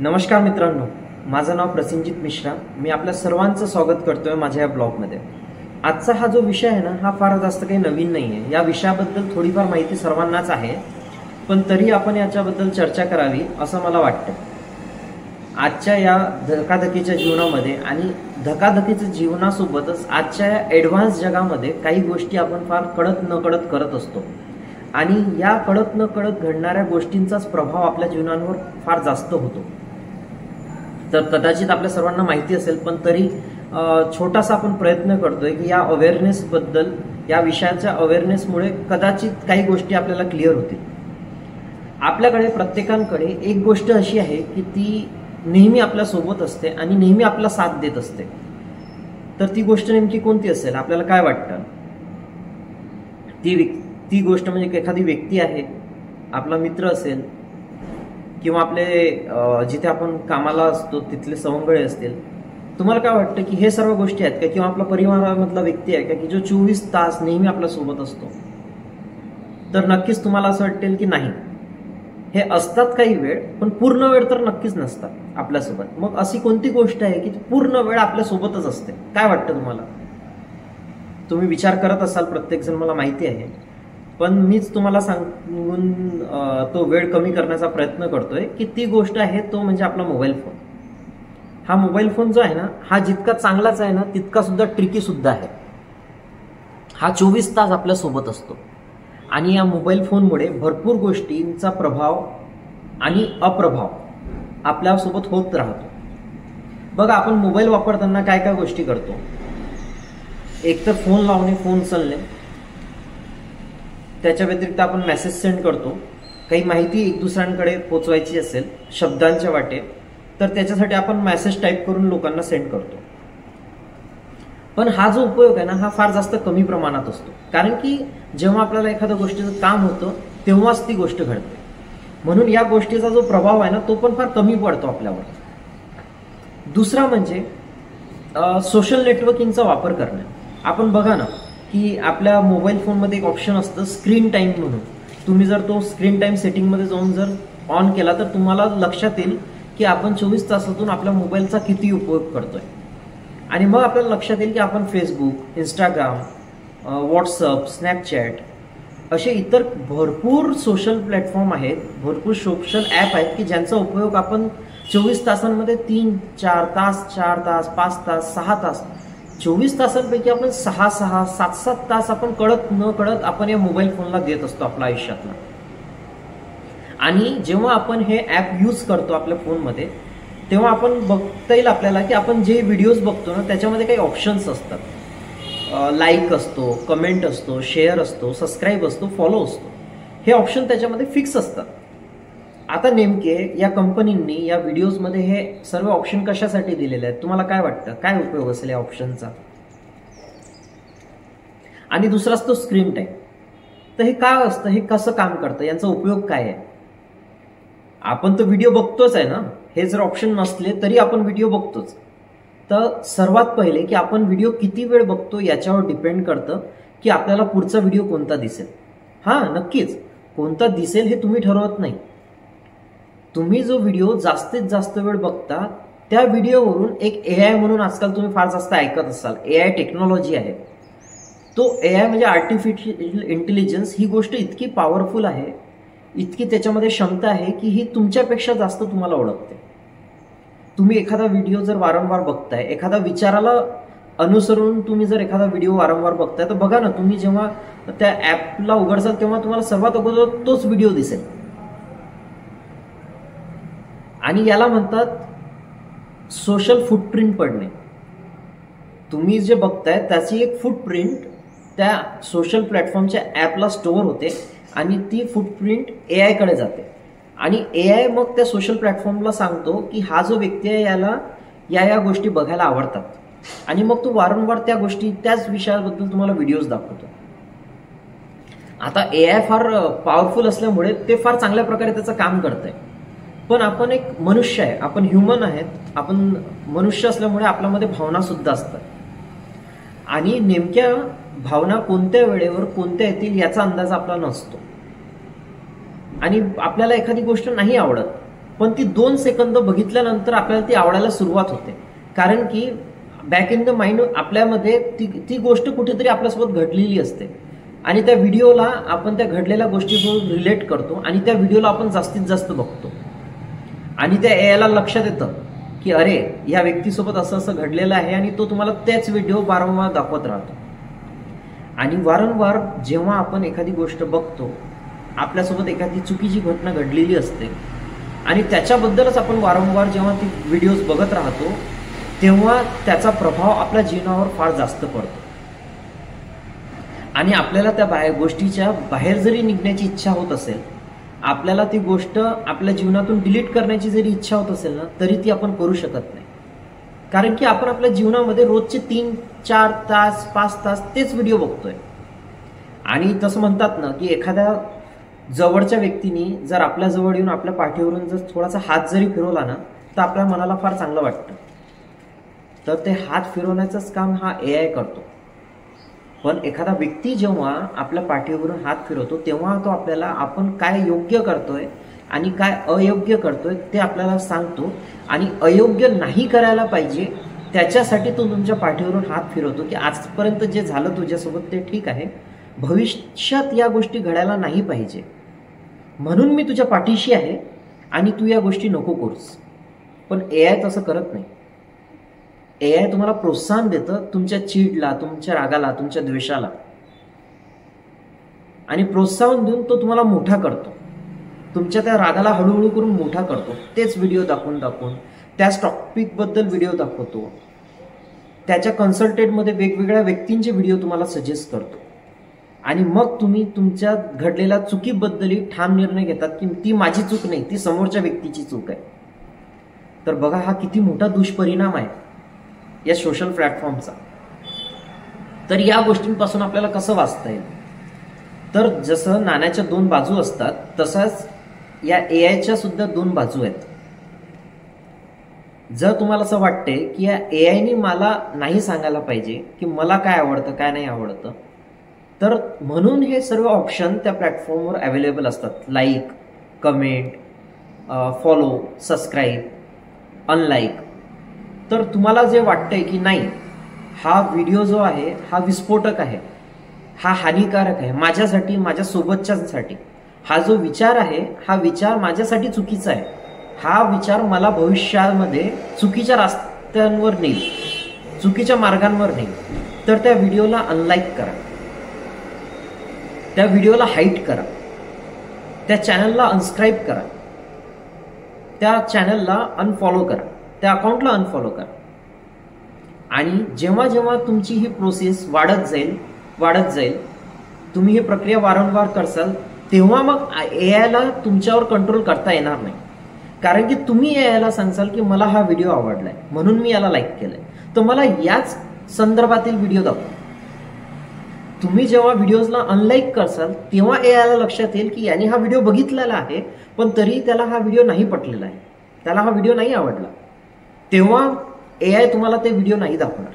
नमस्कार मित्रांनो, माझं नाव प्रसिंजित मिश्रा. मी आपल्या सर्वांचं स्वागत करतोय माझ्या या ब्लॉगमध्ये. आजचा हा जो विषय आहे ना, हा फार जास्त काही नवीन नाही आहे. या विषयाबद्दल थोडीफार माहिती सर्वांनाच आहे, पण तरी आपण याच्याबद्दल चर्चा करावी असं मला वाटतं. आजच्या या धकाधकीच्या जीवनामध्ये आणि धकाधकीच्या जीवनासोबतच आजच्या या ॲडव्हान्स जगामध्ये काही गोष्टी आपण फार कळत न कळत करत असतो आणि या कळत न कळत घडणाऱ्या गोष्टींचाच प्रभाव आपल्या जीवनावर फार जास्त होतो. तर कदाचित आपल्या सर्वांना माहिती असेल, पण तरी छोटासा आपण प्रयत्न करतोय की या अवेअरनेसबद्दल, या विषयाच्या अवेअरनेसमुळे कदाचित काही गोष्टी आपल्याला क्लिअर होतील. आपल्याकडे प्रत्येकाकडे एक गोष्ट अशी आहे की ती नेहमी आपल्या सोबत असते आणि नेहमी आपला साथ देत असते. तर ती गोष्ट नेमकी कोणती असेल, आपल्याला काय वाटतं? ती गोष्ट म्हणजे एखादी व्यक्ती आहे, आपला मित्र असेल, किंवा आपले जिथे आपण कामाला असतो तिथले सवंगळे असतील. तुम्हाला काय वाटतं की हे सर्व गोष्टी आहेत का? किंवा आपला परिवारामधला व्यक्ती आहे का की जो 24 तास नेहमी आपल्या सोबत असतो? तर नक्कीच तुम्हाला असं वाटेल की नाही, हे असतात काही वेळ, पण पूर्ण वेळ तर नक्कीच नसतात आपल्यासोबत. मग अशी कोणती गोष्ट आहे की पूर्ण वेळ आपल्या सोबतच असते? काय वाटतं तुम्हाला? तुम्ही विचार करत असाल प्रत्येक जण, मला माहिती आहे, पण मीच तुम्हाला सांगून तो वेळ कमी करण्याचा प्रयत्न करतोय की ती गोष्ट आहे तो म्हणजे आपला मोबाईल फोन. हा मोबाईल फोन जो आहे ना, हा जितका चांगलाच आहे ना, तितका सुद्धा ट्रिकी सुद्धा आहे. हा 24 तास आपल्या सोबत असतो आणि या मोबाईल फोनमुळे भरपूर गोष्टींचा प्रभाव आणि अप्रभाव आपल्यासोबत होत राहतो. बघा, आपण मोबाईल वापरताना काय काय गोष्टी करतो. एक तर फोन लावणे, फोन उचलणे. त्याच्या व्यतिरिक्त आपण मेसेज सेंड करतो. काही माहिती एक दुसऱ्यांकडे पोचवायची असेल शब्दांच्या वाटे, तर त्याच्यासाठी आपण मेसेज टाईप करून लोकांना सेंड करतो. पण हा जो उपयोग आहे ना, हा फार जास्त कमी प्रमाणात असतो. कारण की जेव्हा आपल्याला एखाद्या गोष्टीचं काम होतं तेव्हाच ती गोष्ट घडते. म्हणून या गोष्टीचा जो प्रभाव आहे ना, तो पण फार कमी पडतो आपल्यावर. दुसरा म्हणजे सोशल नेटवर्किंगचा वापर करणे. आपण बघा ना की आपल्या मोबाईल फोनमध्ये एक ऑप्शन असतं स्क्रीन टाईम म्हणून. तुम्ही जर तो स्क्रीन टाईम सेटिंगमध्ये जाऊन जर ऑन केला तर तुम्हाला लक्षात येईल की आपण 24 तासातून आपल्या मोबाईलचा किती उपयोग करतोय. आणि मग आपल्याला लक्षात येईल की आपण फेसबुक, इंस्टाग्राम, व्हॉट्सअप, स्नॅपचॅट असे इतर भरपूर सोशल प्लॅटफॉर्म आहेत, भरपूर सोशल ॲप आहेत की ज्यांचा उपयोग आपण 24 तासांमध्ये 3, 4 तास, 4 तास, 5 तास, 6 तास, 24 तासांपैकी आपण 6, 7 तास आपण कळत न कळत आपण या मोबाईल फोनला देत असतो आपल्या आयुष्यातला. आणि जेव्हा आपण हे ॲप यूज करतो आपल्या फोनमध्ये, तेव्हा आपण बघता येईल आपल्याला की आपण जे व्हिडिओज बघतो ना, त्याच्यामध्ये काही ऑप्शन्स असतात. लाईक असतो, कमेंट असतो, शेअर असतो, सबस्क्राईब असतो, फॉलो असतो. हे ऑप्शन त्याच्यामध्ये फिक्स असतात. आता नेमके या कंपनींनी या व्हिडिओजमध्ये हे सर्व ऑप्शन कशासाठी दिलेले आहेत? तुम्हाला काय वाटतं, काय उपयोग असेल या ऑप्शनचा? आणि दुसरा असतो स्क्रीन टाईम. तर हे काय असतं, हे कसं काम करतं, यांचा उपयोग काय आहे? आपण तर व्हिडिओ बघतोच आहे ना, हे जर ऑप्शन नसले तरी आपण व्हिडिओ बघतोच. तर सर्वात पहिले की आपण व्हिडिओ किती वेळ बघतो याच्यावर डिपेंड करतं की आपल्याला पुढचा व्हिडिओ कोणता दिसेल. हां, नक्कीच कोणता दिसेल हे तुम्ही ठरवत नाही. तुम्ही जो व्हिडिओ जास्तीत जास्त वेळ बघता त्या व्हिडिओवरून एक AI म्हणून आजकाल तुम्ही फार जास्त ऐकत असाल, AI टेक्नॉलॉजी आहे. तो AI म्हणजे आर्टिफिशियल इंटेलिजन्स. ही गोष्ट इतकी पॉवरफुल आहे, इतकी त्याच्यामध्ये क्षमता आहे की ही तुमच्यापेक्षा जास्त तुम्हाला ओळखते. तुम्ही एखादा व्हिडिओ जर वारंवार बघताय, एखादा विचाराला अनुसरून तुम्ही जर एखादा व्हिडिओ वारंवार बघताय, तर बघा ना, तुम्ही जेव्हा त्या ॲपला उघडसाल तेव्हा तुम्हाला सर्वात अगोदर तोच व्हिडिओ दिसेल. आणि याला म्हणतात सोशल फुटप्रिंट पडणे. तुम्ही जे बघताय त्याची एक फुटप्रिंट त्या सोशल प्लॅटफॉर्मच्या ॲपला स्टोअर होते आणि ती फुटप्रिंट AI कडे जाते. आणि AI मग त्या सोशल प्लॅटफॉर्मला सांगतो की हा जो व्यक्ती आहे याला या गोष्टी बघायला आवडतात, आणि मग तो वारंवार त्या गोष्टी, त्याच विषयाबद्दल तुम्हाला व्हिडिओज दाखवतो. आता AI फार पॉवरफुल असल्यामुळे ते फार चांगल्या प्रकारे त्याचं काम करतंय. पण आपण एक मनुष्य आहे, आपण ह्युमन आहेत. आपण मनुष्य असल्यामुळे आपल्यामध्ये भावना सुद्धा असतात. आणि नेमक्या भावना कोणत्या वेळेवर कोणत्या येतील याचा अंदाज आपला नसतो. आणि आपल्याला एखादी गोष्ट नाही आवडत पण ती 2 सेकंद बघितल्यानंतर आपल्याला ती आवडायला सुरुवात होते, कारण की बॅक इन द माइंड आपल्यामध्ये ती गोष्ट कुठेतरी आपल्यासोबत घडलेली असते आणि त्या व्हिडिओला आपण त्या घडलेल्या गोष्टीसोबत रिलेट करतो आणि त्या व्हिडिओला आपण जास्तीत जास्त बघतो आणि त्या एआयला लक्षात येतं की अरे या व्यक्तीसोबत असं असं घडलेलं आहे आणि तो तुम्हाला त्याच व्हिडिओ वारंवार दाखवत राहतो. आणि वारंवार जेव्हा आपण एखादी गोष्ट बघतो, आपल्यासोबत एखादी चुकीची घटना घडलेली असते आणि त्याच्याबद्दलच आपण वारंवार जेव्हा ती व्हिडिओज बघत राहतो, तेव्हा त्याचा प्रभाव आपल्या जीवनावर फार जास्त पडतो आणि आपल्याला त्या गोष्टीच्या बाहेर जरी निघण्याची इच्छा होत असेल, आपल्याला ती गोष्ट आपल्या जीवनातून डिलीट करण्याची जरी इच्छा होत असेल ना, तरी ती आपण करू शकत नाही, कारण की आपण आपल्या जीवनामध्ये रोजचे 3-4 तास 5 तास तेच व्हिडिओ बघतोय. आणि तसं म्हणतात ना की एखाद्या जवळच्या व्यक्तीने जर आपल्या जवळ येऊन आपल्या पाठीवरून जर थोडासा हात जरी फिरवला ना, तर आपल्या मनाला फार चांगलं वाटतं. तर ते हात फिरवण्याचंच काम हा एआय करतो. पण एखादा व्यक्ती जेव्हा आपल्या पाठीवरून हात फिरवतो, तेव्हा तो आपल्याला आपण काय योग्य करतोय आणि काय अयोग्य करतोय ते आपल्याला सांगतो आणि अयोग्य नाही करायला पाहिजे त्याच्यासाठी तो तुमच्या पाठीवरून हात फिरवतो की आजपर्यंत जे झालं तुझ्यासोबत ते ठीक आहे, भविष्यात या गोष्टी घडायला नाही पाहिजे, म्हणून मी तुझ्या पाठीशी आहे आणि तू या गोष्टी नको करूस. पण एआय तसं करत नाही. एआय तुम्हाला प्रोत्साहन देतं तुमच्या चीडला, तुमच्या रागाला, तुमच्या द्वेषाला, आणि प्रोत्साहन देऊन तो तुम्हाला मोठा करतो. तुमच्या त्या रागाला हळूहळू करून मोठा करतो. तेच व्हिडिओ दाखवून दाखवून त्याच टॉपिकबद्दल व्हिडिओ दाखवतो. त्याच्या कन्सल्टेंटमध्ये वेगवेगळ्या व्यक्तींचे व्हिडिओ तुम्हाला सजेस्ट करतो आणि मग तुम्ही तुमच्या घडलेल्या चुकीबद्दलही ठाम निर्णय घेतात की ती माझी चूक नाही, ती समोरच्या व्यक्तीची चूक आहे. तर बघा हा किती मोठा दुष्परिणाम आहे या सोशल प्लॅटफॉर्मचा. तर या गोष्टींपासून आपल्याला कसं वाचता येईल? तर जसं नाण्याच्या 2 बाजू असतात, तसाच या एआयच्या सुद्धा 2 बाजू आहेत. जर तुम्हाला असं वाटते की या एआयने मला नाही सांगायला पाहिजे की मला काय आवडतं काय नाही आवडतं, तर म्हणून हे सर्व ऑप्शन त्या प्लॅटफॉर्मवर अवेलेबल असतात. Like, comment, follow, subscribe, unlike. तर तुम्हाला जे वाटतंय की नाही हा व्हिडिओ जो आहे हा विस्फोटक आहे, हा हानिकारक आहे माझ्यासाठी, माझ्या सोबतच्यासाठी, हा जो विचार आहे हा विचार माझ्यासाठी चुकीचा आहे, हा विचार मला भविष्यामध्ये चुकीच्या रस्त्यांवर नेईल, चुकीच्या मार्गांवर नेईल, तर त्या व्हिडिओला अनलाईक करा, त्या व्हिडिओला हाईट करा, त्या चॅनलला अनस्क्राईब करा, त्या चॅनलला अनफॉलो करा, त्या अकाउंटला अनफॉलो करा. आणि जेव्हा जेव्हा तुमची ही प्रोसेस वाढत जाईल, तुम्ही ही प्रक्रिया वारंवार करसाल, तेव्हा मग एआयला तुमच्यावर कंट्रोल करता येणार नाही. कारण की तुम्ही एआयला सांगाल की मला हा व्हिडिओ आवडलाय म्हणून मी याला लाईक केलंय, तर मला याच संदर्भातील व्हिडिओ दाखवा. तुम्ही जेव्हा व्हिडिओजला अनलाईक करसाल तेव्हा एआयला लक्षात येईल की याने हा व्हिडिओ बघितलेला आहे पण तरी त्याला हा व्हिडिओ नाही पटलेला आहे, त्याला हा व्हिडिओ नाही आवडला, तेव्हा एआय तुम्हाला ते व्हिडिओ नाही दाखवणार.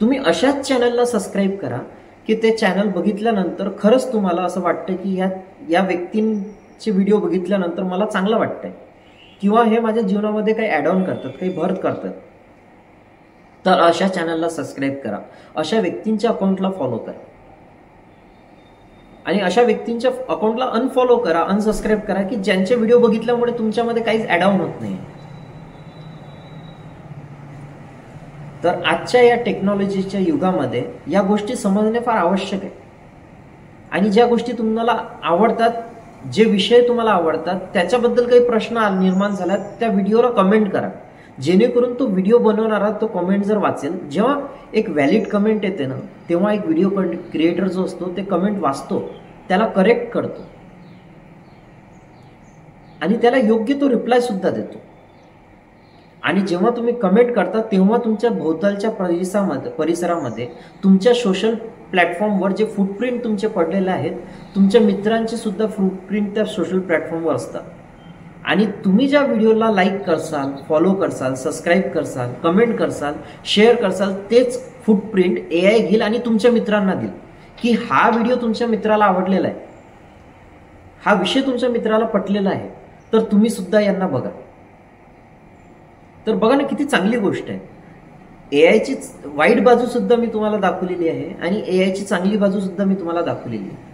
तुम्ही अशाच चॅनलला सबस्क्राईब करा की ते चॅनल बघितल्यानंतर खरंच तुम्हाला असं वाटतं की या व्यक्तींचे व्हिडिओ बघितल्यानंतर मला चांगलं वाटतंय किंवा हे माझ्या जीवनामध्ये काही ॲड ऑन करतात, काही भर करतात, तर अशा चॅनलला सबस्क्राईब करा, अशा व्यक्तींच्या अकाउंटला फॉलो करा आणि अशा व्यक्तींच्या अकाउंटला अनफॉलो करा, अनसबस्क्राईब करा की ज्यांचे व्हिडिओ बघितल्यामुळे तुमच्यामध्ये काहीच ॲड ऑन होत नाही. तर आजच्या या टेक्नॉलॉजीच्या युगामध्ये या गोष्टी समजणे फार आवश्यक आहे. आणि ज्या गोष्टी तुम्हाला आवडतात, जे विषय तुम्हाला आवडतात, त्याच्याबद्दल काही प्रश्न निर्माण झाल्यात, त्या व्हिडिओला कमेंट करा, जेणेकरून तो व्हिडिओ बनवणारा तो कमेंट जर वाचेल, जेव्हा एक व्हॅलिड कमेंट येते ना, तेव्हा एक व्हिडिओ क्रिएटर जो असतो ते कमेंट वाचतो, त्याला करेक्ट करतो आणि त्याला योग्य तो रिप्लाय सुद्धा देतो. आणि जेव्हा तुम्ही कमेंट करता तेव्हा तुमच्या भोवतालच्या परिसरामध्ये तुमच्या सोशल प्लॅटफॉर्मवर जे फुटप्रिंट तुमचे पडलेले आहेत, तुमच्या मित्रांचे सुद्धा फुटप्रिंट त्या सोशल प्लॅटफॉर्मवर असतात. आणि तुम्ही ज्या व्हिडिओला लाईक करसाल, फॉलो करसाल, सबस्क्राईब करसाल, कमेंट करसाल, शेअर करसाल, तेच फुटप्रिंट एआय घेईल आणि तुमच्या मित्रांना देईल की हा व्हिडिओ तुमच्या मित्राला आवडलेला आहे, हा विषय तुमच्या मित्राला पटलेला आहे, तर तुम्ही सुद्धा यांना बघा. तर बघा ना, किती चांगली गोष्ट आहे. एआयची वाईट बाजू सुद्धा मी तुम्हाला दाखवलेली आहे आणि एआयची चांगली बाजू सुद्धा मी तुम्हाला दाखवलेली आहे.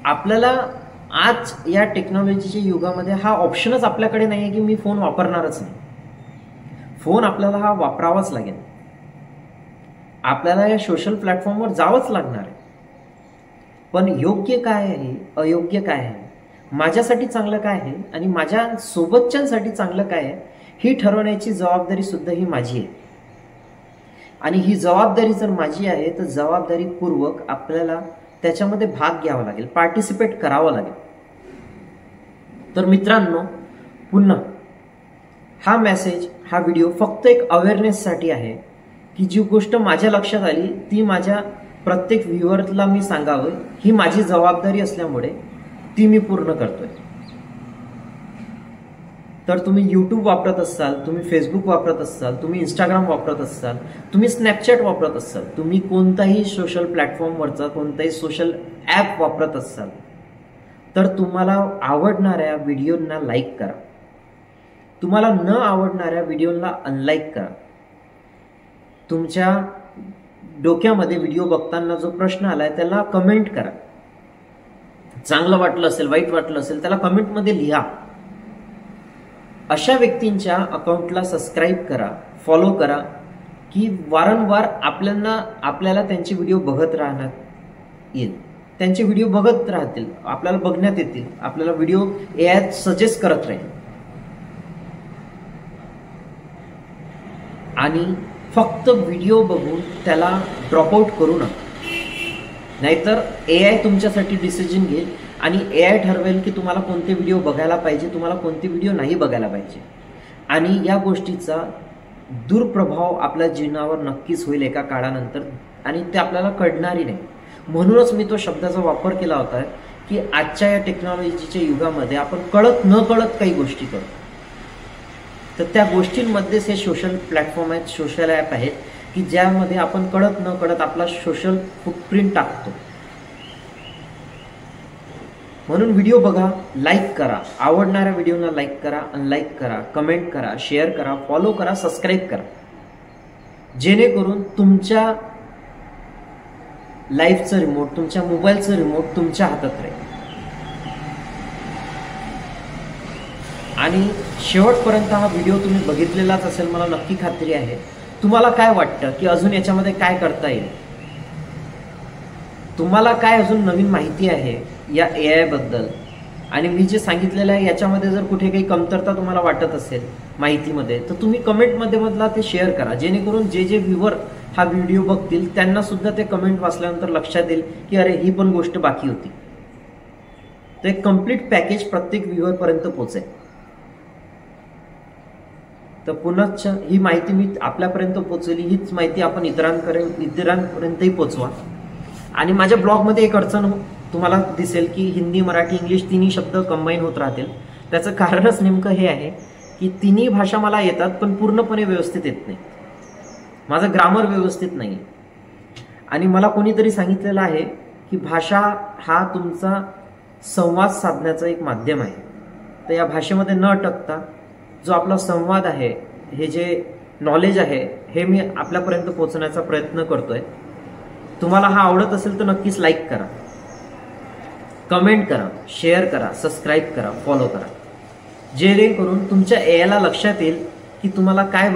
आपल्याला आज या टेक्नॉलॉजीच्या युगामध्ये हा ऑप्शनच आपल्याकडे नाही आहे की मी फोन वापरणारच नाही. फोन आपल्याला हा वापरावाच लागेल. आपल्याला या सोशल प्लॅटफॉर्मवर जावंच लागणार आहे. पण योग्य काय आहे, अयोग्य काय आहे, माझ्यासाठी चांगलं काय आहे आणि माझ्या सोबतच्यांसाठी चांगलं काय आहे, ही ठरवण्याची जबाबदारी सुद्धा ही माझी आहे. आणि ही जबाबदारी जर माझी आहे तर जबाबदारीपूर्वक आपल्याला त्याच्यामध्ये भाग घ्यावा लागेल, पार्टिसिपेट करावं लागेल. तर मित्रांनो, पुन्हा हा मेसेज, हा व्हिडिओ फक्त एक अवेअरनेससाठी आहे की जी गोष्ट माझ्या लक्षात आली ती माझ्या प्रत्येक व्ह्युअरला मी सांगावं, ही माझी जबाबदारी असल्यामुळे ती मी पूर्ण करतोय. तर तुम्ही यूट्यूब वापरत असाल, तुम्ही फेसबुक वापरत असाल, तुम्ही इंस्टाग्राम वापरत असाल, तुम्ही स्नॅपचॅट वापरत असाल, तुम्ही कोणताही सोशल प्लॅटफॉर्मवरचा कोणताही सोशल ॲप वापरत असाल, तर तुम्हाला आवडणाऱ्या व्हिडिओंना लाईक करा. तुम्हाला न आवडणाऱ्या व्हिडिओला अनलाईक करा. तुमच्या डोक्यामध्ये व्हिडिओ बघताना जो प्रश्न आलाय त्याला कमेंट करा. चांगलं वाटलं असेल, वाईट वाटलं असेल, त्याला कमेंटमध्ये लिहा. अशा व्यक्तींच्या अकाउंटला सबस्क्राईब करा, फॉलो करा की वारंवार आपल्याला त्यांचे व्हिडिओ बघत राहणार येईल. त्यांचे व्हिडिओ बघत राहतील, आपल्याला बघण्यात येतील, आपल्याला व्हिडिओ एआय सजेस्ट करत राहील. आणि फक्त व्हिडिओ बघून त्याला ड्रॉपआउट करू नका, नाहीतर एआय तुमच्यासाठी डिसिजन घेईल आणि एआय ठरवेल की तुम्हाला कोणते व्हिडिओ बघायला पाहिजे, तुम्हाला कोणते व्हिडिओ नाही बघायला पाहिजे. आणि या गोष्टीचा दुष्प्रभाव आपल्या जीवनावर नक्कीच होईल एका काळानंतर आणि ते आपल्याला कळणारही नाही. म्हणूनच मी तो शब्दाचा वापर केला होता की आजच्या या टेक्नॉलॉजीच्या युगामध्ये आपण कळत न कळत काही गोष्टी करतो. तर त्या गोष्टींमध्येच हे सोशल प्लॅटफॉर्म आहेत, सोशल ॲप आहेत की ज्यामध्ये आपण कळत न कळत आपला सोशल फुटप्रिंट टाकतो. म्हणून व्हिडिओ बघा, लाईक करा, आवडणाऱ्या व्हिडिओला लाईक करा, अनलाईक करा, कमेंट करा, शेअर करा, फॉलो करा, सबस्क्राईब करा, जेणेकरून तुमच्या लाईफचं रिमोट, तुमच्या मोबाईलचं रिमोट तुमच्या हातात राहील. आणि शेवटपर्यंत हा व्हिडिओ तुम्ही बघितलेलाच असेल, मला नक्की खात्री आहे. तुम्हाला काय वाटतं की अजून याच्यामध्ये काय करता येईल? तुम्हाला काय अजून नवीन माहिती आहे या एआय बद्दल? आणि मी जे सांगितलेलं आहे याच्यामध्ये जर कुठे काही कमतरता तुम्हाला वाटत असेल माहितीमध्ये, तर तुम्ही कमेंटमध्ये मधला ते शेअर करा, जेणेकरून जे व्ह्यूअर हा व्हिडिओ बघतील त्यांना सुद्धा ते कमेंट वाचल्यानंतर लक्षात येईल की अरे ही पण गोष्ट बाकी होती. तर एक कम्प्लीट पॅकेज प्रत्येक व्ह्यूअर पर्यंत पोहोचेल. तर पुनश्च ही माहिती मी आपल्यापर्यंत पोहोचवली, हीच माहिती आपण इतरांपर्यंतही पोहोचवा. आणि माझ्या ब्लॉगमध्ये एक अडचण तुम्हाला दिसेल की हिंदी, मराठी, इंग्लिश तिन्ही शब्द कंबाईन होत राहतील. त्याचं कारणच नेमकं हे आहे की तिन्ही भाषा मला येतात पण पूर्णपणे व्यवस्थित येत नाही. माझं ग्रामर व्यवस्थित नाही. आणि मला कोणीतरी सांगितलेलं आहे की भाषा हा तुमचा संवाद साधण्याचं एक माध्यम आहे. तर या भाषेमध्ये न अटकता जो आपला संवाद आहे, हे जे नॉलेज आहे, हे मी आपल्यापर्यंत पोहोचण्याचा प्रयत्न करतोय. तुम्हाला हा आवडत असेल तर नक्कीच लाईक करा, कमेंट करा, शेअर करा, सबस्क्राईब करा, फॉलो करा, जेणेकरून तुमच्या एआयला लक्षात येईल की तुम्हाला काय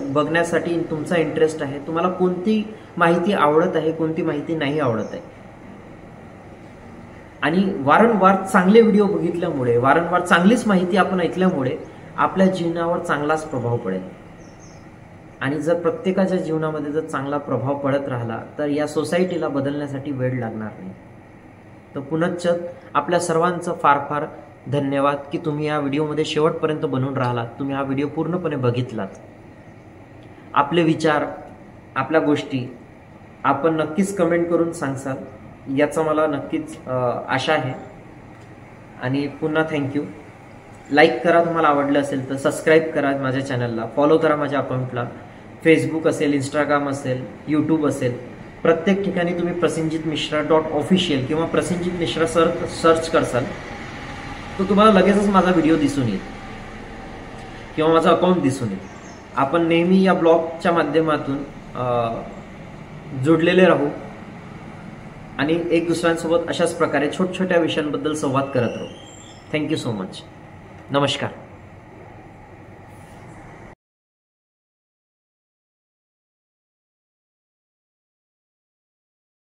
बघण्यासाठी तुमचा इंटरेस्ट आहे, तुम्हाला कोणती माहिती आवडत आहे, कोणती माहिती नाही आवडत आहे. आणि वारंवार चांगले व्हिडिओ बघितल्यामुळे, वारंवार चांगलीच माहिती आपण ऐकल्यामुळे आपल्या जीवनावर चांगलाच प्रभाव पडेल. आणि जर प्रत्येकाच्या जीवनामध्ये जर चांगला प्रभाव पडत राहिला तर या सोसायटीला बदलण्यासाठी वेळ लागणार नाही. तर पुनश्च आपल्या सर्वांचं फार फार धन्यवाद की तुम्ही या व्हिडिओमध्ये शेवटपर्यंत बनून राहिलात, तुम्ही हा व्हिडिओ पूर्णपणे बघितलात. आपले विचार, आपल्या गोष्टी आपण नक्कीच कमेंट करून सांगसाल याचा मला नक्कीच आशा आहे. आणि पुन्हा थँक्यू. लाईक करा तुम्हाला आवडलं असेल तर, सबस्क्राईब करा माझ्या चॅनलला, फॉलो करा माझ्या अकाउंटला. फेसबुक असेल, इंस्टाग्राम असेल, यूट्यूब असेल, प्रत्येक ठिकाणी तुम्ही प्रसेनजीत मिश्रा .official किंवा प्रसेनजीत मिश्रा सर्च करसाल तर तुम्हाला लगेचच माझा व्हिडिओ दिसून येईल किंवा माझं अकाउंट दिसून येईल. आपण नेहमी या ब्लॉगच्या माध्यमातून जोडलेले राहू आणि एक दुसऱ्यांसोबत अशाच प्रकारे छोट्या विषयांबद्दल संवाद करत राहू. Thank you so much. नमस्कार.